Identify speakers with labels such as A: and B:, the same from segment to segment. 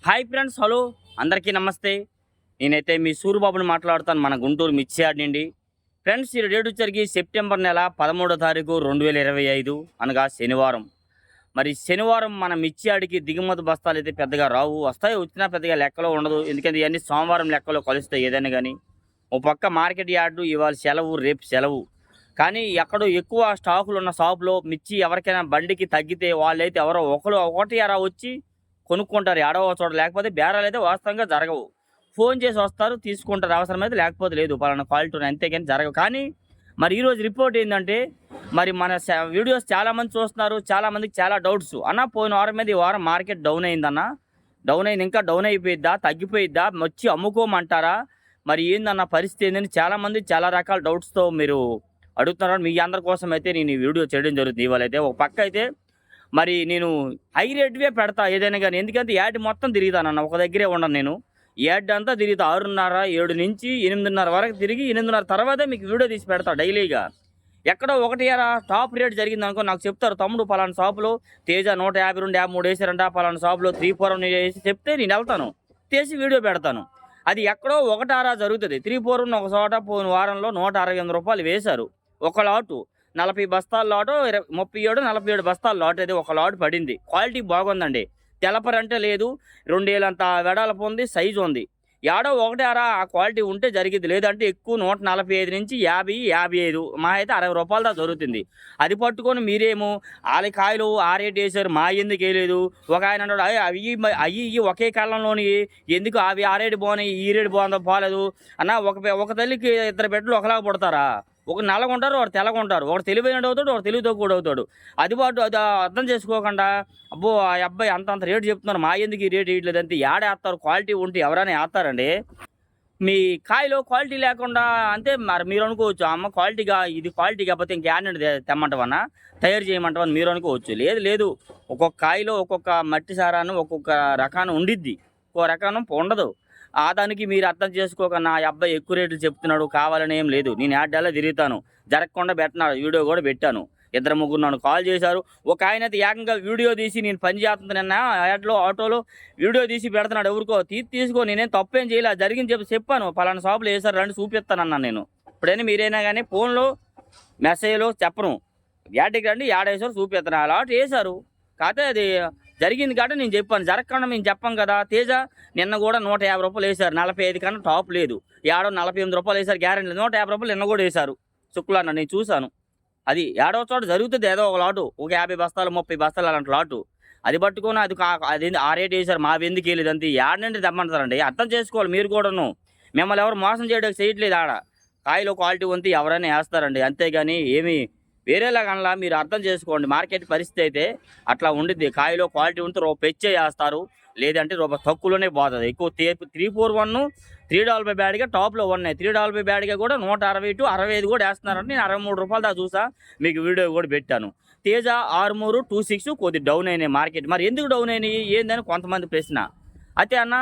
A: Hi friends, hello అందరికీ నమస్తే. నేనైతే మీ సూరిబాబుని మాట్లాడుతాను, మన గుంటూరు మిర్చి యార్డ్ నుండి. ఫ్రెండ్స్, ఈ డేట్ వచ్చరికి సెప్టెంబర్ నెల 13వ తారీఖు 2025 అనగా శనివారం. మరి శనివారం మన మిర్చి యార్డ్కి దిగుమతి బస్తాలు అయితే పెద్దగా రావు, వస్తాయి, వచ్చినా పెద్దగా లెక్కలో ఉండదు. ఎందుకంటే ఇవన్నీ సోమవారం లెక్కలో కలుస్తాయి ఏదైనా కానీ. ఓ పక్క మార్కెట్ యార్డు ఇవాళ సెలవు, రేపు సెలవు. కానీ ఎక్కడో ఎక్కువ స్టాకులు ఉన్న షాపులో మిర్చి ఎవరికైనా బండికి తగ్గితే వాళ్ళైతే ఎవరో ఒకటి అలా వచ్చి కొనుక్కుంటారు ఏడవ చోట. లేకపోతే బేరాలు అయితే వాస్తవంగా జరగవు. ఫోన్ చేసి వస్తారు, తీసుకుంటారు అవసరమైతే, లేకపోతే లేదు పలానా క్వాలిటీ అంతేగాని జరగవు. కానీ మరి ఈరోజు రిపోర్ట్ ఏంటంటే, మరి మన వీడియోస్ చాలామంది చూస్తున్నారు, చాలామందికి చాలా డౌట్స్. అన్న పోయిన వారం మీద ఈ వారం మార్కెట్ డౌన్ అయిందన్న, డౌన్ అయింది, ఇంకా డౌన్ అయిపోయిద్దా, తగ్గిపోయిద్దా, వచ్చి అమ్ముకోమంటారా, మరి ఏందన్న పరిస్థితి ఏందని చాలామంది చాలా రకాల డౌట్స్తో మీరు అడుగుతున్నారు. మీ అందరి కోసం అయితే నేను ఈ వీడియో చేయడం జరుగుతుంది. ఇవాళైతే ఒక పక్క అయితే మరి నేను హై రేట్వే పెడతా ఏదైనా కానీ. ఎందుకంటే యాడ్ మొత్తం తిరుగుతానన్న, ఒక దగ్గరే ఉండను నేను. యాడ్ అంతా తిరుగుతా 6:30, 7 నుంచి 8:30 వరకు తిరిగి 8:30 తర్వాతే మీకు వీడియో తీసి పెడతా డైలీగా. ఎక్కడో ఒకటి టాప్ రేట్ జరిగింది అనుకో, నాకు చెప్తారు, తమ్ముడు పలానా షాపులో తేజ 152, 53 వేసారంట, పలానా షాపులో 341 వేసి చెప్తే నేను వెళ్తాను, తీసి వీడియో పెడతాను. అది ఎక్కడో ఒకటారా జరుగుతుంది. 341 ఒక చోట పోయిన వారంలో 168 రూపాయలు వేశారు ఒక లాటు. 40 బస్తాల లాటు, 37, 47 బస్తాల లాటు అయితే ఒక లాటు పడింది. క్వాలిటీ బాగుందండి, తెలపరంటే లేదు, 2 ఏళ్ళంత వెడల్పు ఉంది, సైజు ఉంది. ఏడో ఒకటే ఆ క్వాలిటీ ఉంటే జరిగింది. లేదంటే ఎక్కువ 145 నుంచి 50, 55, మా అయితే 60 రూపాయల దాకా దొరుకుతుంది. అది పట్టుకొని మీరేమో వాళ్ళ కాయలు ఆ రేట్ వేసారు, మా ఎందుకు వేయలేదు. ఒక ఆయన అన్నాడు, అవి ఒకే కాలంలోని ఎందుకు అవి ఆ రేటు బాగున్నాయి, ఈ రేటు బాగుందో పోలేదు అన్న. ఒక తల్లికి 2 బిడ్డలు ఒకలాగా పుడతారా? ఒక నల్లగుంటారు, ఒకటి తెల్లగుంటారు, ఒకటి తెలివైనడు అవుతాడు, ఒకటి తెలివి తక్కువ అవుతాడు. అది అర్థం చేసుకోకుండా అబ్బో ఆ అబ్బాయి అంత రేటు చెప్తున్నారు, మా ఎందుకు ఈ రేటు వేయట్లేదు అంటే ఏడేస్తారు. క్వాలిటీ ఉంటే ఎవరైనా వేస్తారండి. మీ కాయలో క్వాలిటీ లేకుండా అంతే. మరి మీరు అనుకోవచ్చు, అమ్మ క్వాలిటీగా ఇది క్వాలిటీ కాకపోతే ఇంకేనండి తెమ్మంటావన్నా, తయారు చేయమంటావని మీరు అనుకోవచ్చు. లేదు లేదు, ఒక్కొక్క కాయలో ఒక్కొక్క మట్టి సారాన్ని ఒక్కొక్క రకాన్ని ఉండిద్ది, ఒక్కో రకానం ఉండదు. ఆ దానికి మీరు అర్థం చేసుకోకుండా ఆ అబ్బాయి ఎక్కువ రేట్లు చెప్తున్నాడు కావాలని ఏం లేదు. నేను యాడ్డాలో తిరుగుతాను, జరగకుండా పెట్టినాడు, వీడియో కూడా పెట్టాను. 2-3 నన్ను కాల్ చేశారు. ఒక ఆయన అయితే ఏకంగా వీడియో తీసి నేను పని చేస్తున్నాను యాడ్లో ఆటోలో వీడియో తీసి పెడుతున్నాడు. ఎవరికో తీసుకో, నేనేం తప్పేం చేయలే, జరిగింది చెప్పాను, పలానా షాపులు వేసారు రండి చూపిస్తానన్నా. నేను ఇప్పుడైనా మీరైనా కానీ ఫోన్లో మెసేజ్లో చెప్పను, యాడ్కి రండి యాడేసారు చూపిస్తాను, అలా వేశారు. కాకపోతే అది జరిగింది కాబట్టి నేను చెప్పాను, జరగకుండా మేము చెప్పాం కదా. తేజ నిన్న కూడా 150 రూపాయలు వేశారు, 45 కన్నా టాప్ లేదు. ఏడో 48 రూపాయలు వేశారు, గ్యారెంటీ లేదు. 150 రూపాయలు నిన్న కూడా వేశారు శుక్లాన్న, నేను చూశాను. అది ఏడవ చోట జరుగుతుంది, ఏదో ఒక లాటు, ఒక 50 బస్తాలు 30 బస్తాలు అలాంటి లాటు. అది పట్టుకొని అది ఆ రేట్ వేశారు, మా ఎందుకు వేయలేదు అంతే. యాడ్ నుండి తెమ్మంటారండి, అర్థం చేసుకోవాలి మీరు కూడాను. మిమ్మల్ని ఎవరు మోసం చేయడానికి చేయట్లేదు. ఆడ కాయలో క్వాలిటీ ఉంది ఎవరైనా వేస్తారండి, అంతేగాని ఏమి వేరేలాగా మీరు అర్థం చేసుకోండి. మార్కెట్ పరిస్థితి అయితే అట్లా ఉండిద్ది. కాయలో క్వాలిటీ ఉంటే పెచ్చే వేస్తారు, లేదంటే రూపాయి తక్కువలోనే పోతుంది. ఎక్కువ 341 $3 బ్యాడ్గా టాప్లో ఉన్నాయి. $3 బ్యాడ్గా కూడా 160 to 65 కూడా వేస్తున్నారంటే నేను 63 రూపాయల దాకా చూసా, మీకు వీడియో కూడా పెట్టాను. తేజ 6326 కొద్ది డౌన్ అయినాయి మార్కెట్. మరి ఎందుకు డౌన్ అయినాయి ఏందని కొంతమంది ప్రశ్న. అయితే అన్న,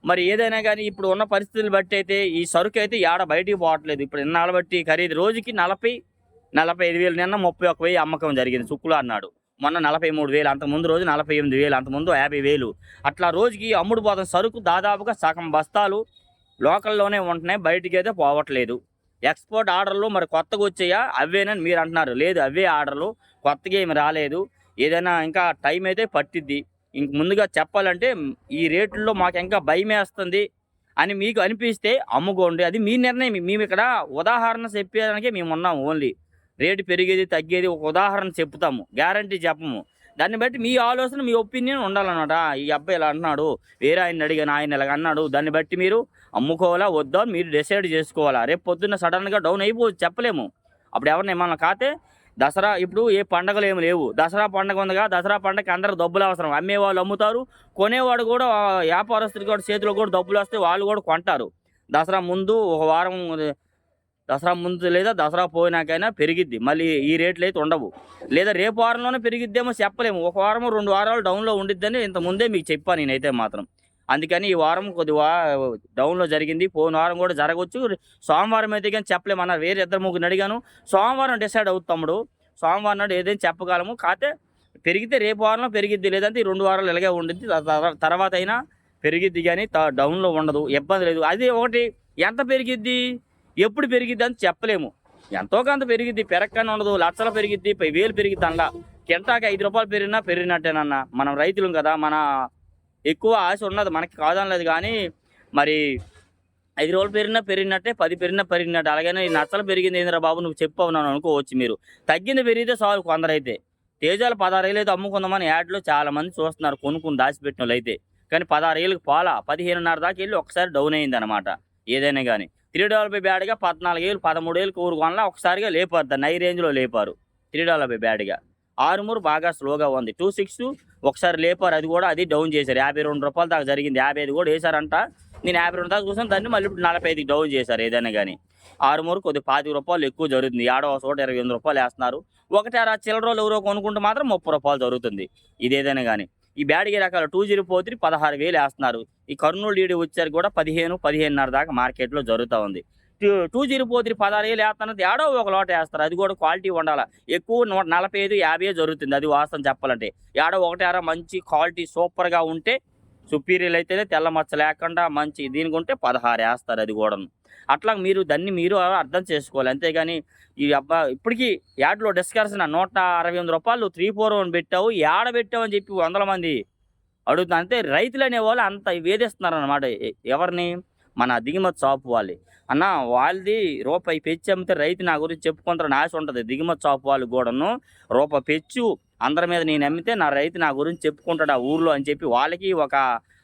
A: మరి ఏదైనా కానీ ఇప్పుడు ఉన్న పరిస్థితులు బట్టి అయితే ఈ సరుకు అయితే ఏడ బయటికి పోవట్లేదు. ఇప్పుడు ఇన్నాళ్ళ బట్టి ఖరీదు రోజుకి 40-45 నిన్న 31,000 అమ్మకం జరిగింది. శుక్లా అన్నాడు, మొన్న 43,000, అంతకుముందు రోజు 48,000, అంతకుముందు 50,000. అట్లా రోజుకి అమ్ముడు పోతున్న సరుకు దాదాపుగా సగం బస్తాలు లోకల్లోనే ఉంటున్నాయి, బయటికి అయితే పోవట్లేదు. ఎక్స్పోర్ట్ ఆర్డర్లు మరి కొత్తగా వచ్చాయా అవేనని మీరు అంటున్నారు. లేదు, అవే ఆర్డర్లు, కొత్తగా ఏమి రాలేదు. ఏదైనా ఇంకా టైం అయితే పట్టిద్ది. ఇంక ముందుగా చెప్పాలంటే ఈ రేట్లలో మాకు ఇంకా భయం వేస్తుంది అని మీకు అనిపిస్తే అమ్ముకోండి, అది మీ నిర్ణయం. మేము ఇక్కడ ఉదాహరణ చెప్పేదానికే మేము ఉన్నాము. ఓన్లీ రేటు పెరిగేది తగ్గేది ఒక ఉదాహరణ చెప్తాము, గ్యారంటీ చెప్పము. దాన్ని బట్టి మీ ఆలోచన, మీ ఒపీనియన్ ఉండాలన్నమాట. ఈ అబ్బాయి ఇలా అన్నాడు, వేరే ఆయన అడిగాను, ఆయన ఇలాగ అన్నాడు, దాన్ని బట్టి మీరు అమ్ముకోవాలా వద్దా మీరు డిసైడ్ చేసుకోవాలా. రేపు పొద్దున్న సడన్గా డౌన్ అయిపోవచ్చు, చెప్పలేము. అప్పుడు ఎవరిని ఏమన్నా కాతే దసరా ఇప్పుడు ఏ పండగలు ఏమి లేవు, దసరా పండగ ఉందిగా, దసరా పండగకి అందరికి డబ్బులు అవసరం. అమ్మేవాళ్ళు అమ్ముతారు, కొనేవాడు కూడా వ్యాపారస్తుడికి కూడా చేతిలో కూడా డబ్బులు వస్తే వాళ్ళు కూడా కొంటారు. దసరా ముందు ఒక వారం, దసరా ముందు లేదా దసరా పోయినాకైనా పెరిగిద్ది. మళ్ళీ ఈ రేట్లు అయితే ఉండవు, లేదా రేపు వారంలోనే పెరిగిద్దేమో చెప్పలేము. ఒక వారము 2 వారాలు డౌన్లో ఉండిద్దని ఇంతకుముందే మీకు చెప్పాను నేనైతే మాత్రం. అందుకని ఈ వారం కొద్దిగా డౌన్లో జరిగింది, పోయిన వారం కూడా జరగవచ్చు. సోమవారం అయితే కానీ చెప్పలేమన్నారు. వేరే 2-3 అడిగాను, సోమవారం డిసైడ్ అవుతుంది తమ్ముడు, సోమవారం నాడు ఏదైనా చెప్పగలము. కాకపోతే పెరిగితే రేపు వారంలో పెరిగిద్ది, లేదంటే ఈ 2 వారాలు ఇలాగే ఉండిద్ది, తర్వాత అయినా పెరిగిద్ది కానీ డౌన్లో ఉండదు, ఇబ్బంది లేదు. అది ఒకటి ఎంత పెరిగిద్ది, ఎప్పుడు పెరిగిద్ది అని చెప్పలేము. ఎంతో కొంత పెరిగిద్ది, పెరక్కనే ఉండదు. లక్షలు పెరిగిద్ది, 1000 పెరిగిద్ది. అందులో కింటాకి 5 రూపాయలు పెరిగినా పెరిగినట్టేనన్నా. మనం రైతులం కదా, మన ఎక్కువ ఆశ ఉన్నది మనకి కాదనలేదు. కానీ మరి 5 రోజులు పెరిగినా పెరిగినట్టే, 10 పెరిగినా పెరిగినట్టు. అలాగనే ఈ నచ్చలు పెరిగింది ఏందిరా బాబు నువ్వు చెప్పవు నన్ను అనుకోవచ్చు మీరు. తగ్గింది పెరిగితే చాలు. కొందరైతే తేజాలు 16,000 అయితే అమ్ముకుందామని యాడ్లో చాలా మంది చూస్తున్నారు, కొనుక్కుని దాచిపెట్టిన వాళ్ళు అయితే. కానీ 16,000కి పోలా, 15,500 దాకా వెళ్ళి ఒకసారి డౌన్ అయింది అనమాట. ఏదైనా కానీ $3 బ్యాడ్గా 14,000 13,000 ఊరు కొనలా, ఒకసారిగా లేపారు. దాన్ని హై రేంజ్లో లేపారు. $3 బ్యాడ్గా ఆరుమూరు బాగా స్లోగా ఉంది. 26 ఒకసారి లేపారు, అది కూడా అది డౌన్ చేశారు. ₹52 దాకా జరిగింది. 55 కూడా వేశారంట. నేను 52 దాకా చూసాను, దాన్ని మళ్ళీ ఇప్పుడు 45కి డౌన్ చేశారు. ఏదైనా కానీ ఆరుమూరు కొద్దిగా ₹25 ఎక్కువ జరుగుతుంది. ఏడో చోట ₹28 వేస్తున్నారు. ఒకటి అర చిల్లరోళ్ళు ఎవరో కొనుక్కుంటే మాత్రం ₹30 జరుగుతుంది. ఇదేదైనా కానీ ఈ బ్యాడ్గి రకాల 2043 16,000 వేస్తున్నారు. ఈ కర్నూలు డీడీ వచ్చారు కూడా 15 15.5 దాకా మార్కెట్లో జరుగుతూ ఉంది. 2043 16,000 వేస్తున్నది ఏడో ఒక లోట వేస్తారు. అది కూడా క్వాలిటీ ఉండాలి. ఎక్కువ 145 50 జరుగుతుంది. అది వాస్తవం చెప్పాలంటే. ఏడో ఒకటి అర మంచి క్వాలిటీ సూపర్గా ఉంటే, సుపీరియర్ అయితేనే తెల్ల మచ్చ లేకుండా మంచి దీనికి ఉంటే 16 వేస్తారు. అది కూడాను అట్లా మీరు దాన్ని మీరు అర్థం చేసుకోవాలి. అంతేగాని ఈ అబ్బా ఇప్పటికీ యాడ్లో డిస్కషన్ ₹168 341 పెట్టావు, యాడ పెట్టావు అని చెప్పి 100 మంది అడుగుతున్నారు. అంతే రైతులు అనేవాళ్ళు అంత వేధిస్తున్నారు అనమాట. ఎవరిని? మన దిగుమతి షాపు వాళ్ళే. అన్న వాళ్ళది రూపాయి పెంచి అమ్మితే రైతు నా గురించి చెప్పుకుంటారని ఆశ ఉంటుంది. దిగుమతి షాపు వాళ్ళు కూడాను రూపాయి పెంచు అందరి మీద నేను అమ్మితే నా రైతు నా గురించి చెప్పుకుంటాడు ఆ ఊర్లో అని చెప్పి వాళ్ళకి ఒక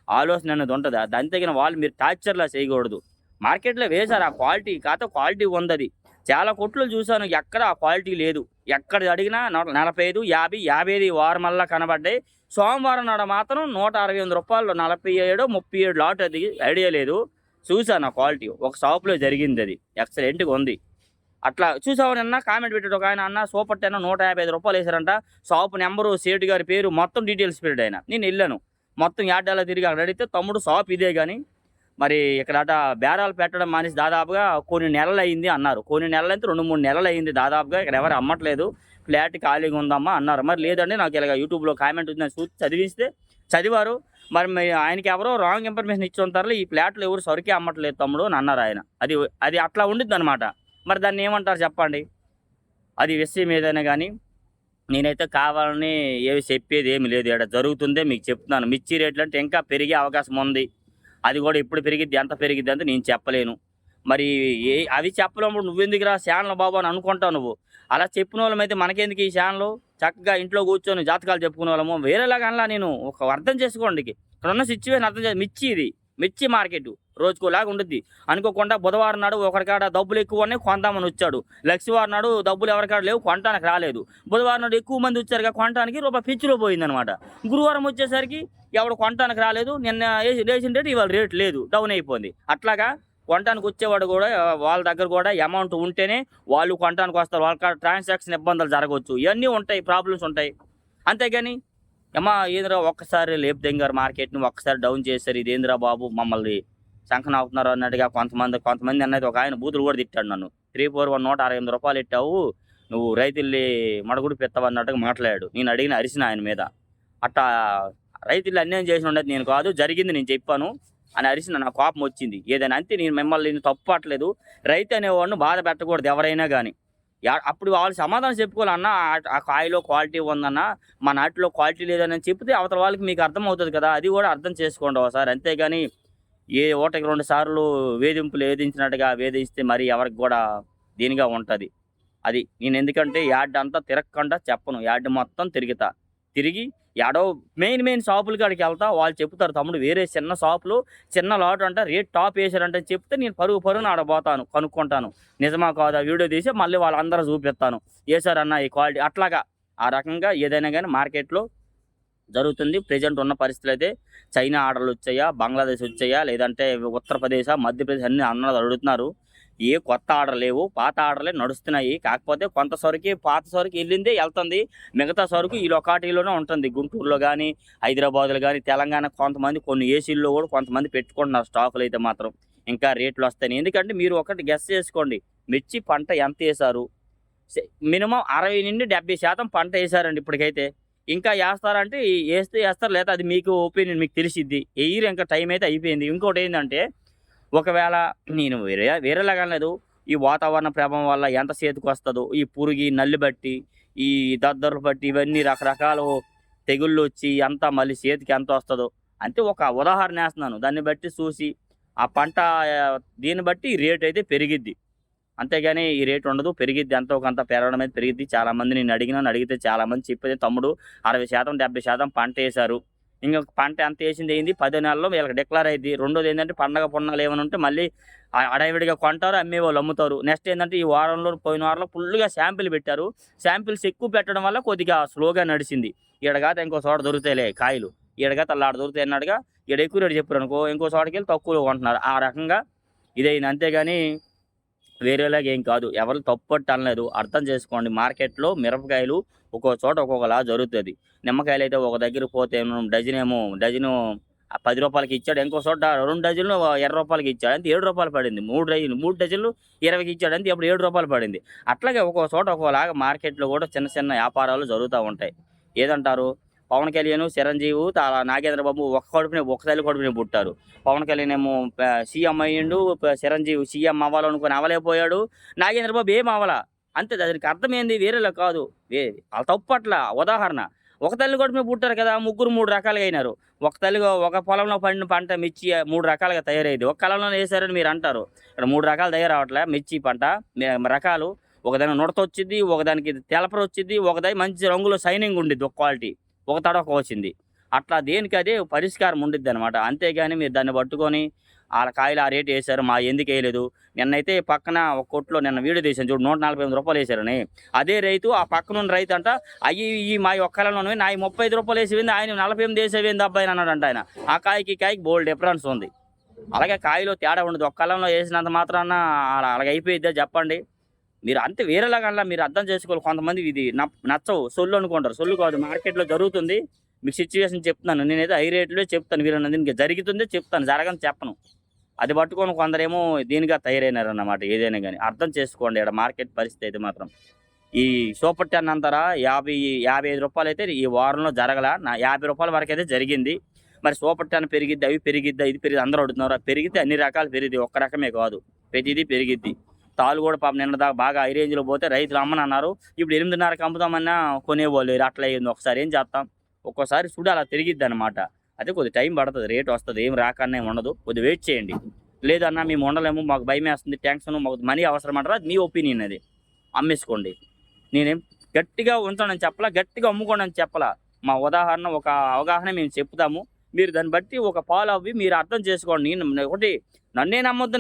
A: ఆలోచన అనేది ఉంటుంది. దాని తగిన వాళ్ళు మీరు టార్చర్లా చేయకూడదు. మార్కెట్లో వేశారు ఆ క్వాలిటీ, కాకపోతే క్వాలిటీ ఉంది. అది చాలా కొట్లు చూశాను, ఎక్కడ ఆ క్వాలిటీ లేదు. ఎక్కడ అడిగినా 45 50 55 వారం మళ్ళా కనబడ్డాయి. సోమవారం నాడు మాత్రం ₹168 47 37 లాట్. అది ఐడియా లేదు, చూశాను ఆ క్వాలిటీ. ఒక షాప్లో జరిగింది, అది ఎక్సలెంట్గా ఉంది. అట్లా చూసావు నిన్న కామెంట్ పెట్టాడు ఒక ఆయన, అన్న సూపర్ 10 ₹155 వేశారంట. షాప్ నెంబరు, సేటు గారి పేరు, మొత్తం డీటెయిల్స్ పెట్టాడు ఆయన. నేను వెళ్ళాను మొత్తం యాడ్డాలో తిరిగి అక్కడ అడిగితే, తమ్ముడు షాప్ ఇదే కానీ మరి ఇక్కడ బేరాలు పెట్టడం మానేసి దాదాపుగా కొన్ని నెలలు అయింది అన్నారు. కొన్ని నెలలు అయితే 2-3 నెలలు అయింది దాదాపుగా, ఇక్కడ ఎవరు అమ్మట్లేదు, ఫ్లాట్ ఖాళీగా ఉందమ్మా అన్నారు. మరి లేదండి నాకు ఇలాగ యూట్యూబ్లో కామెంట్ ఉంది చూసి చదివిస్తే చదివారు. మరి ఆయనకి ఎవరో రాంగ్ ఇన్ఫర్మేషన్ ఇచ్చి ఉంటారు, ఈ ఫ్లాట్లు ఎవరు సరికే అమ్మట్లేదు తమ్ముడు అని అన్నారు ఆయన. అది అట్లా ఉండిద్ది అనమాట. మరి దాన్ని ఏమంటారు చెప్పండి? అది విషయం ఏదైనా కానీ నేనైతే కావాలని ఏమి చెప్పేది ఏమి లేదు. ఇక్కడ జరుగుతుందే మీకు చెప్తున్నాను. మిర్చి రేట్లు అంటే ఇంకా పెరిగే అవకాశం ఉంది. అది కూడా ఎప్పుడు పెరిగిద్ది, ఎంత పెరిగిద్ది అంటే నేను చెప్పలేను. మరి అవి చెప్పలేము. నువ్వెందుకురా ఛానల్ బాబు అని అనుకుంటావు నువ్వు. అలా చెప్పిన వాళ్ళమైతే మనకెందుకు ఈ ఛానల్? చక్కగా ఇంట్లో కూర్చొని జాతకాలు చెప్పుకునే వాళ్ళము. వేరేలాగా అనలా నేను. ఒక అర్థం చేసుకోండి, ఇక్కడ ఉన్న సిచ్యువేషన్ అర్థం చేసి. మిర్చి మార్కెట్ రోజుకోలాగా ఉంటుంది. అనుకోకుండా బుధవారం నాడు ఒకరికాడ డబ్బులు ఎక్కువ ఉన్నాయి, కొందామని వచ్చాడు. లక్షవారం నాడు డబ్బులు ఎవరికాడ లేవు, కొనటానికి రాలేదు. బుధవారం నాడు ఎక్కువ మంది వచ్చారుగా కొనటానికి, రూపాయి పిచ్చిలో పోయిందనమాట. గురువారం వచ్చేసరికి ఎవడు కొనటానికి రాలేదు. నిన్న వేసిన రేటు ఇవాళ రేటు లేదు, డౌన్ అయిపోయింది. అట్లాగా కొనటానికి వచ్చేవాడు కూడా వాళ్ళ దగ్గర కూడా అమౌంట్ ఉంటేనే వాళ్ళు కొనటానికి వస్తారు. వాళ్ళ ట్రాన్సాక్షన్ ఇబ్బందులు జరగవచ్చు, ఇవన్నీ ఉంటాయి, ప్రాబ్లమ్స్ ఉంటాయి. అంతేగాని ఏమా ఏంద్రా ఒక్కసారి లేపుదెంగారు మార్కెట్ని, ఒక్కసారి డౌన్ చేశారు, ఇదేంద్రా బాబు మమ్మల్ని శంఖన అవుతున్నారు అన్నట్టుగా కొంతమంది అన్నది. ఒక ఆయన బూతులు కూడా తిట్టాడు నన్ను. 341 ₹168 ఇట్టావు, నువ్వు రైతుల్ని మడగుడు పెత్తవు అన్నట్టుగా మాట్లాడాడు. నేను అడిగిన అరిసిన ఆయన మీద. అట్టా రైతులు అన్యాయం చేసిన ఉండదు నేను కాదు, జరిగింది నేను చెప్పాను అని అరిసిన. నాకు కోపం వచ్చింది. ఏదైనా అంతే, నేను మిమ్మల్ని తప్పట్లేదు. రైతు అనేవాడిని బాధ పెట్టకూడదు ఎవరైనా కానీ. అప్పుడు వాళ్ళు సమాధానం చెప్పుకోవాలన్న, ఆ కాయలో క్వాలిటీ ఉందన్న, మా నాటిలో క్వాలిటీ లేదని చెప్తే అవతల వాళ్ళకి మీకు అర్థమవుతుంది కదా. అది కూడా అర్థం చేసుకోండి ఒకసారి. అంతేగాని ఒకటికి 2 సార్లు వేధింపులు వేధించినట్టుగా వేధిస్తే మరి ఎవరికి కూడా దీనిగా ఉంటుంది. అది నేను ఎందుకంటే యాడ్ అంతా తిరగకుండా చెప్పను. యాడ్ మొత్తం తిరిగి యాడో మెయిన్ షాపుల కాడికి వెళ్తా. వాళ్ళు చెప్తారు, తమ్ముడు వేరే చిన్న షాపులు చిన్న లాట్ అంట రేట్ టాప్ వేసారంటే చెప్తే నేను పరుగున ఆడబోతాను, కనుక్కుంటాను నిజమా కాదా, వీడియో తీసి మళ్ళీ వాళ్ళందరూ చూపిస్తాను, వేసారన్న ఈ క్వాలిటీ. అట్లాగా ఆ రకంగా ఏదైనా కానీ మార్కెట్లో జరుగుతుంది. ప్రజెంట్ ఉన్న పరిస్థితులు అయితే చైనా ఆర్డర్లు వచ్చాయా, బంగ్లాదేశ్ వచ్చాయా, లేదంటే ఉత్తరప్రదేశ్, మధ్యప్రదేశ్ అన్ని అన్నది అడుగుతున్నారు. ఏ కొత్త ఆర్డర్ లేవు, పాత ఆర్డర్లే నడుస్తున్నాయి. కాకపోతే కొంత సరుకు పాత సరుకు వెళ్ళిందే వెళ్తుంది, మిగతా సరుకు ఈ లొకాలిటీలోనే ఉంటుంది. గుంటూరులో కానీ, హైదరాబాద్లో కానీ, తెలంగాణ కొంతమంది కొన్ని ఏసీల్లో కూడా కొంతమంది పెట్టుకుంటున్నారు స్టాకులు. అయితే మాత్రం ఇంకా రేట్లు వస్తాయి. ఎందుకంటే మీరు ఒకటి గెస్ చేసుకోండి, మిర్చి పంట ఎంత వేశారు? మినిమం 60 నుండి 70% పంట వేశారండి ఇప్పటికైతే. ఇంకా ఏస్తారంటే ఏస్తే ఏస్తారు, లేతే అది మీకు ఒపీనియన్, మీకు తెలిసిద్ది. ఎయ్యరు, ఇంకా టైం అయితే అయిపోయింది. ఇంకోటేందంటే, ఒకవేళ నేను వేరేలాగా అనలేదు. ఈ వాతావరణ ప్రభావం వల్ల ఎంత చేతికొస్తదో, ఈ పురుగు, ఈ నల్లి బట్టి, ఈ దద్దర్లు బట్టి, ఇవన్నీ రకరకాలు తెగుళ్ళొచ్చి అంతా మళ్ళీ చేతికి ఎంతొస్తదో, అంటే ఒక ఉదాహరణేస్తన్నాను. దాన్ని బట్టి చూసి, ఆ పంట దీన్ని బట్టి ఈ రేటయితే పెరిగిద్ది. అంతేగాని ఈ రేట్ ఉండదు. పెరిగిద్ది, ఎంతో కొంత పెరగడం అనేది పెరిగిద్ది. చాలామంది నేను అడిగినాను. అడిగితే చాలామంది చెప్పేది, తమ్ముడు 60%, 70% పంటేశారు. ఇంక పంట ఎంతేసింది ఏంది 10 నెలల్లో వీళ్ళకి డిక్లేర్ అయిద్ది. రెండోదేంటంటే పండగ పున్నాలు ఏమైనా ఉంటే మళ్ళీ హడావిడిగా కొంటారు, అమ్మేవాళ్ళు అమ్ముతారు. నెక్స్ట్ ఏందంటే ఈ వారంలో, పోయిన వారంలో ఫుల్‌గా శాంపిల్ పెట్టారు. శాంపిల్స్ ఎక్కువ పెట్టడం వల్ల కొద్దిగా స్లోగా నడిచింది. ఈడ కాతే ఇంకో చోట దొరుకుతాయిలే కాయలు. ఈడ కాతే ఆడ దొరుకుతాయి అన్నట్టుగా ఈడ ఎక్కువ రేటు చెప్పారనుకో, ఇంకో చోటకెళ్ళి తక్కువలో కొంటున్నారు. ఆ రకంగా ఇదయింది. అంతేగాని వేరేలాగా ఏం కాదు. ఎవరు తప్పట్టు అనలేదు. అర్థం చేసుకోండి. మార్కెట్‌లో మిరపకాయలు ఒక్కో చోట ఒక్కొక్కలా జరుగుతది. నిమ్మకాయలైతే ఒక దగ్గరికి పోతే డజను రూ. 10కి ఇచ్చాడు. ఇంకో చోట 2 డజన్లు రూ. 20కి ఇచ్చాడు. అంతే రూ. 7 పడింది. 3 డజన్లు 20కి ఇచ్చాడు. అంతే అప్పుడు రూ. 7 పడింది. అట్లాగే ఒక్కో చోట ఒక్కోలాగా మార్కెట్‌లో కూడా చిన్న చిన్న వ్యాపారాలు జరుగుతా ఉంటాయి. ఏదంటారు? పవన్ కళ్యాణ్, చిరంజీవి, నాగేంద్ర బాబు ఒక తల్లి కడుపునే పుట్టారు. పవన్ కళ్యాణ్ ఏమో సీఎం అయ్యిండు. చిరంజీవి సీఎం అవ్వాలనుకుని అవ్వలేకపోయాడు. నాగేంద్ర బాబు ఏం అవ్వలా. అంతే, దానికి అర్థమేంది? వేరేలా కాదు. ఆళ్ళ తప్పట్ల. ఉదాహరణ, ఒక తల్లి కడుపునే పుట్టారు కదా, ముగ్గురు 3 రకాలుగా అయినారు. ఒక పొలంలో పండిన పంట మిర్చి 3 రకాలుగా తయారయ్యేది. ఒక కాలంలోనే ఏసారని మీరంటారు. ఇక్కడ 3 రకాలు తయారవ్వట్లే మిర్చి పంట. రకాలు ఒకదానికి నుడతొచ్చిద్ది, ఒకదానికి తెలపరొచ్చిద్ది, ఒకదానికి మంచి రంగులో షైనింగ్ ఉండిద్ది ఒక క్వాలిటీ. ఒక తడక వచ్చింది. అట్లా దేనికదే పరిష్కారం ఉండిద్దనమాట. అంతేగాని మీరు దాన్ని పట్టుకొని ఆళ్ళ కాయలు ఆ రేటు ఏశారు, ఎందుకేయలేదు. నిన్నైతే పక్కన ఒక కొట్లో నిన్న వీడియో తీశాను చూడు, రూ. 148 ఏశారని. అదే రైతు, ఆ పక్కనున్న రైతంట, ఇయి మాయి ఒక్కళ్ళలోనే నాయి రూ. 35 ఏసేవింది, ఆయన 48 ఏసేవింది అబ్బాయి అన్నాడంట ఆయన. ఆ కాయకి ఈ కాయకి బోలెడు డిఫరెన్స్ ఉంది. అలాగే కాయలో తేడా ఉండదు. ఒక కాలంలో ఏసినంత మాత్రాన అలాగైపోయిద్దా చెప్పండి? మీరు అంతే వేరేలాగా అనలా, మీరు అర్థం చేసుకోవాలి. కొంతమందికి ఇది నచ్చవు. సొల్లు అనుకుంటారు. సొల్లు కాదు, మార్కెట్‌లో జరుగుతుంది. మీకు సిట్యుయేషన్ చెప్తున్నాను. నేనైతే హై రేట్‌లో చెప్తాను. వీరన్నది ఇంక జరుగుతుందే చెప్తాను, జరగని చెప్పను. అది పట్టుకొని కొందరేమో దీనిగా తయారైనారన్నమాట. ఏదైనా గాని అర్థం చేసుకోండి. ఈడ మార్కెట్ పరిస్థితి అయితే మాత్రం. ఈ సూపర్ 10 అంటారా, రూ. 55 అయితే ఈ వారంలో జరగలా. రూ. 50 వరకైతే జరిగింది. మరి సూపర్ 10 పెరిగిద్దా, అవి పెరిగిద్దా, ఇది పెరిగిద్ది అందరూ అడుగుతున్నారు. పెరిగితే అన్ని రకాలు పెరిగిద్ది, ఒక్క రకమే కాదు. ప్రతిదీ పెరిగిద్ది. తాలు కూడా పాపం నిన్నదాకా బాగా హై రేంజ్‌లో పోతే రైతులు అమ్మనన్నారు. ఇప్పుడు 8:30కి అమ్ముదామన్నా కొనేవాళ్ళు లేరు. అట్లా అయింది. ఒకసారి ఏం చేస్తాం? ఒక్కోసారి సుడి అలా తిరిగిద్దనమాట. అదే కొద్దిగా టైం పడతది. రేట్ వస్తది. ఏం రాకనే ఉండదు. కొద్దిగా వెయిట్ చేయండి. లేదన్నా మేము ఉండలేము, మాకు భయమేస్తుంది, టెన్షన్, మాకు మనీ అవసరం అంటారా, అది మీ ఒపీనియన్ అది. అమ్మేసుకోండి. నేనేం గట్టిగా ఉంచనని చెప్పలా, గట్టిగా అమ్ముకోండి అని చెప్పలా. మా ఉదాహరణ, ఒక అవగాహన మేము చెప్తాము. మీరు దాన్ని బట్టి ఒక ఫాలో అవ్వి మీరు అర్థం చేసుకోండి. ఒకటి నన్నే నమ్మొద్దు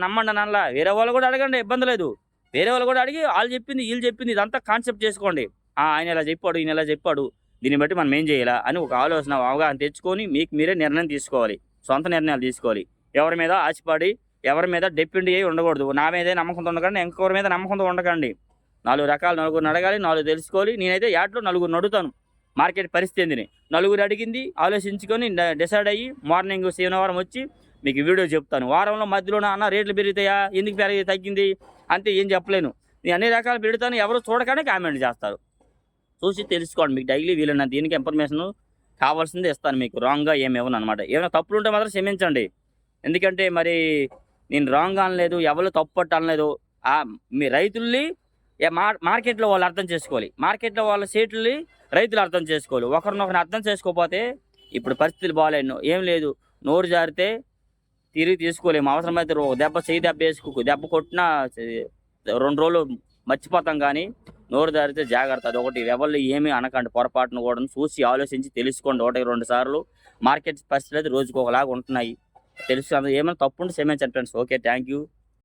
A: నమ్మండి అని అనలా. వేరే వాళ్ళు కూడా అడగండి, ఇబ్బంది లేదు. వేరే వాళ్ళు కూడా అడిగి ఆళ్ళు చెప్పింది, ఈళ్ళు చెప్పింది ఇదంతా కాన్సెప్ట్ చేసుకోండి. ఆయన ఇలా చెప్పాడు, ఈయన ఇలా చెప్పాడు, దీన్ని బట్టి మనం ఏం చేయాలా అని ఒక ఆలోచన, అవగాహన తెచ్చుకొని మీకు మీరే నిర్ణయం తీసుకోవాలి. సొంత నిర్ణయాలు తీసుకోవాలి. ఎవరి మీద ఆశపడి, ఎవరి మీద డిపెండ్ అయ్యి ఉండకూడదు. నా మీదే నమ్మకంతో ఉండకండి, ఇంకొకరి మీద నమ్మకంతో ఉండకండి. 4 రకాలు నలుగురిని అడగాలి, 4 తెలుసుకోవాలి. నేనైతే యాడ్లో నలుగురిని అడుగుతాను. మార్కెట్ పరిస్థితి ఏందని నలుగురు అడిగింది ఆలోచించుకొని డిసైడ్ అయ్యి మార్నింగ్ శనివారం వచ్చి మీకు వీడియో చెప్తాను. వారంలో మధ్యలోనే అన్న రేట్లు పెరుగుతాయా, ఎందుకు తగ్గింది అంతే ఏం చెప్పలేను. నేను అన్ని రకాలు పెడతాను. ఎవరు చూడగానే కామెంట్ చేస్తారు. చూసి తెలుసుకోండి. మీకు డైలీ వీలైన దీనికి ఇన్ఫర్మేషన్ కావాల్సిందే ఇస్తాను. మీకు రాంగ్గా ఏమి ఇవ్వను అనమాట. ఏమైనా తప్పులు ఉంటే మాత్రం క్షమించండి. ఎందుకంటే మరి నేను రాంగ్ అనలేదు, ఎవరు తప్పట్టు అనలేదు. మీ రైతుల్ని మార్కెట్లో వాళ్ళు అర్థం చేసుకోవాలి. మార్కెట్లో వాళ్ళ సేట్లని రైతులు అర్థం చేసుకోవాలి. ఒకరినొకరిని అర్థం చేసుకోకపోతే ఇప్పుడు పరిస్థితులు బాగాలేను. ఏం లేదు, నోరు జారితే తిరిగి తీసుకోలేము. అవసరమైతే చెయ్యి దెబ్బ వేసుకో, దెబ్బ కొట్టినా 2 రోజులు మర్చిపోతాం. కానీ నోరు జారితే జాగ్రత్త. అదొకటి. ఎవరు ఏమీ అనకండి, పొరపాటును కూడా చూసి ఆలోచించి తెలుసుకోండి. 1-2 సార్లు. మార్కెట్ పరిస్థితులు అయితే రోజుకు ఒకలాగా ఉంటున్నాయి. తెలుసు, ఏమైనా తప్పుంటే క్షమించండి ఫ్రెండ్స్. Okay, thank you.